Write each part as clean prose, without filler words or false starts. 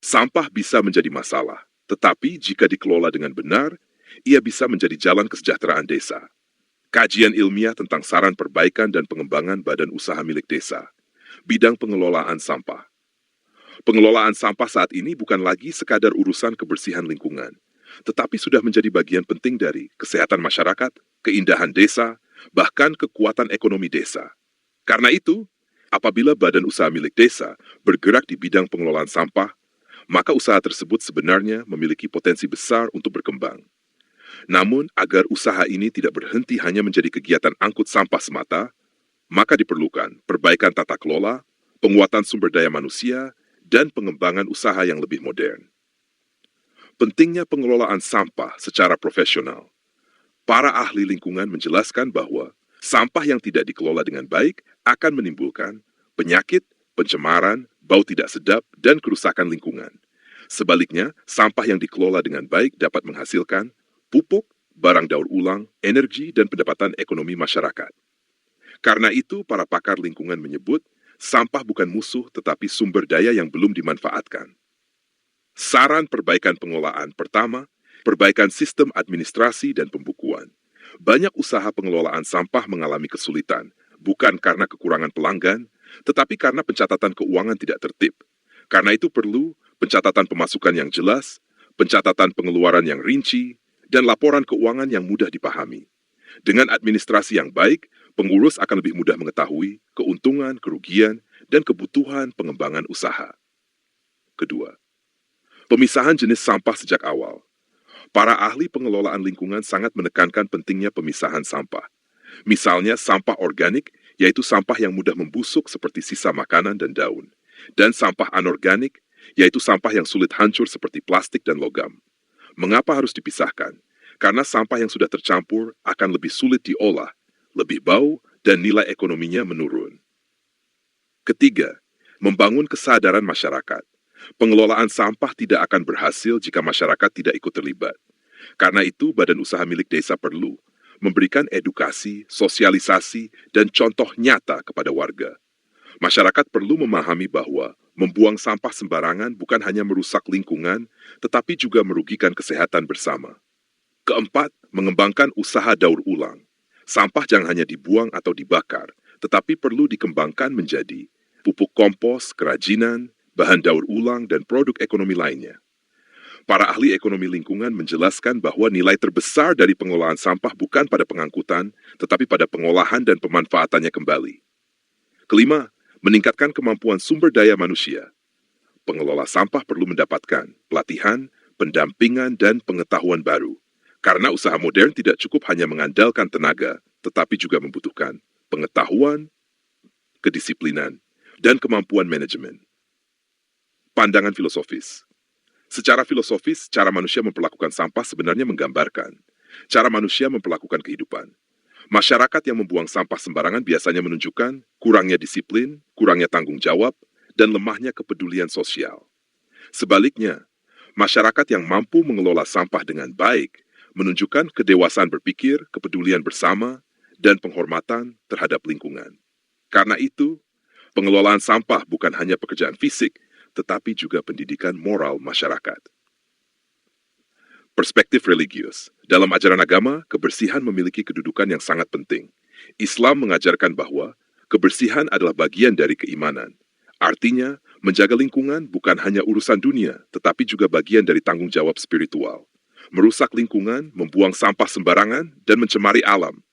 Sampah bisa menjadi masalah, tetapi jika dikelola dengan benar, ia bisa menjadi jalan kesejahteraan desa. Kajian ilmiah tentang saran perbaikan dan pengembangan badan usaha milik desa. Bidang pengelolaan sampah. Pengelolaan sampah saat ini bukan lagi sekadar urusan kebersihan lingkungan, tetapi sudah menjadi bagian penting dari kesehatan masyarakat, keindahan desa, bahkan kekuatan ekonomi desa. Karena itu, apabila badan usaha milik desa bergerak di bidang pengelolaan sampah, maka usaha tersebut sebenarnya memiliki potensi besar untuk berkembang. Namun, agar usaha ini tidak berhenti hanya menjadi kegiatan angkut sampah semata, maka diperlukan perbaikan tata kelola, penguatan sumber daya manusia, dan pengembangan usaha yang lebih modern. Pentingnya pengelolaan sampah secara profesional. Para ahli lingkungan menjelaskan bahwa sampah yang tidak dikelola dengan baik akan menimbulkan penyakit, pencemaran, bau tidak sedap, dan kerusakan lingkungan. Sebaliknya, sampah yang dikelola dengan baik dapat menghasilkan pupuk, barang daur ulang, energi, dan pendapatan ekonomi masyarakat. Karena itu, para pakar lingkungan menyebut, sampah bukan musuh tetapi sumber daya yang belum dimanfaatkan. Saran perbaikan pengelolaan pertama, perbaikan sistem administrasi dan pembukuan. Banyak usaha pengelolaan sampah mengalami kesulitan, bukan karena kekurangan pelanggan, tetapi karena pencatatan keuangan tidak tertib. Karena itu perlu pencatatan pemasukan yang jelas, pencatatan pengeluaran yang rinci, dan laporan keuangan yang mudah dipahami. Dengan administrasi yang baik, pengurus akan lebih mudah mengetahui keuntungan, kerugian, dan kebutuhan pengembangan usaha. Kedua, pemisahan jenis sampah sejak awal. Para ahli pengelolaan lingkungan sangat menekankan pentingnya pemisahan sampah. Misalnya sampah organik, yaitu sampah yang mudah membusuk seperti sisa makanan dan daun. Dan sampah anorganik, yaitu sampah yang sulit hancur seperti plastik dan logam. Mengapa harus dipisahkan? Karena sampah yang sudah tercampur akan lebih sulit diolah, lebih bau, dan nilai ekonominya menurun. Ketiga, membangun kesadaran masyarakat. Pengelolaan sampah tidak akan berhasil jika masyarakat tidak ikut terlibat. Karena itu, badan usaha milik desa perlu memberikan edukasi, sosialisasi, dan contoh nyata kepada warga. Masyarakat perlu memahami bahwa membuang sampah sembarangan bukan hanya merusak lingkungan, tetapi juga merugikan kesehatan bersama. Keempat, mengembangkan usaha daur ulang. Sampah jangan hanya dibuang atau dibakar, tetapi perlu dikembangkan menjadi pupuk kompos, kerajinan, bahan daur ulang, dan produk ekonomi lainnya. Para ahli ekonomi lingkungan menjelaskan bahwa nilai terbesar dari pengelolaan sampah bukan pada pengangkutan, tetapi pada pengolahan dan pemanfaatannya kembali. Kelima, meningkatkan kemampuan sumber daya manusia. Pengelola sampah perlu mendapatkan pelatihan, pendampingan, dan pengetahuan baru. Karena usaha modern tidak cukup hanya mengandalkan tenaga, tetapi juga membutuhkan pengetahuan, kedisiplinan, dan kemampuan manajemen. Pandangan filosofis. Secara filosofis, cara manusia memperlakukan sampah sebenarnya menggambarkan cara manusia memperlakukan kehidupan. Masyarakat yang membuang sampah sembarangan biasanya menunjukkan kurangnya disiplin, kurangnya tanggung jawab, dan lemahnya kepedulian sosial. Sebaliknya, masyarakat yang mampu mengelola sampah dengan baik menunjukkan kedewasaan berpikir, kepedulian bersama, dan penghormatan terhadap lingkungan. Karena itu, pengelolaan sampah bukan hanya pekerjaan fisik, tetapi juga pendidikan moral masyarakat. Perspektif religius. Dalam ajaran agama, kebersihan memiliki kedudukan yang sangat penting. Islam mengajarkan bahwa kebersihan adalah bagian dari keimanan. Artinya, menjaga lingkungan bukan hanya urusan dunia, tetapi juga bagian dari tanggung jawab spiritual. Merusak lingkungan, membuang sampah sembarangan, dan mencemari alam.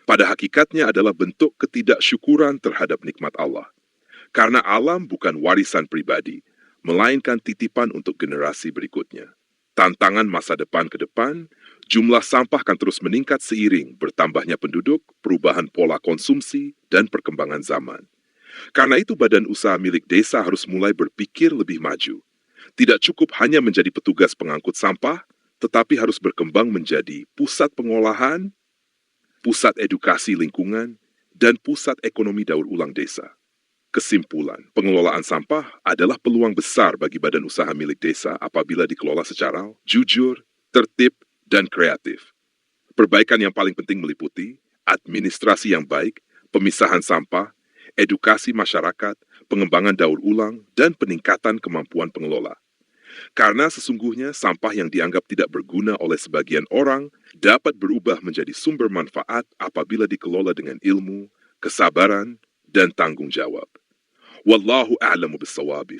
Pada hakikatnya adalah bentuk ketidaksyukuran terhadap nikmat Allah. Karena alam bukan warisan pribadi, melainkan titipan untuk generasi berikutnya. Tantangan masa depan ke depan, jumlah sampah akan terus meningkat seiring bertambahnya penduduk, perubahan pola konsumsi, dan perkembangan zaman. Karena itu badan usaha milik desa harus mulai berpikir lebih maju. Tidak cukup hanya menjadi petugas pengangkut sampah, tetapi harus berkembang menjadi pusat pengolahan, pusat edukasi lingkungan, dan pusat ekonomi daur ulang desa. Kesimpulan, pengelolaan sampah adalah peluang besar bagi badan usaha milik desa apabila dikelola secara jujur, tertib, dan kreatif. Perbaikan yang paling penting meliputi administrasi yang baik, pemisahan sampah, edukasi masyarakat, pengembangan daur ulang, dan peningkatan kemampuan pengelola. Karena sesungguhnya sampah yang dianggap tidak berguna oleh sebagian orang dapat berubah menjadi sumber manfaat apabila dikelola dengan ilmu, kesabaran, dan tanggung jawab. Wallahu a'lamu bis-shawab.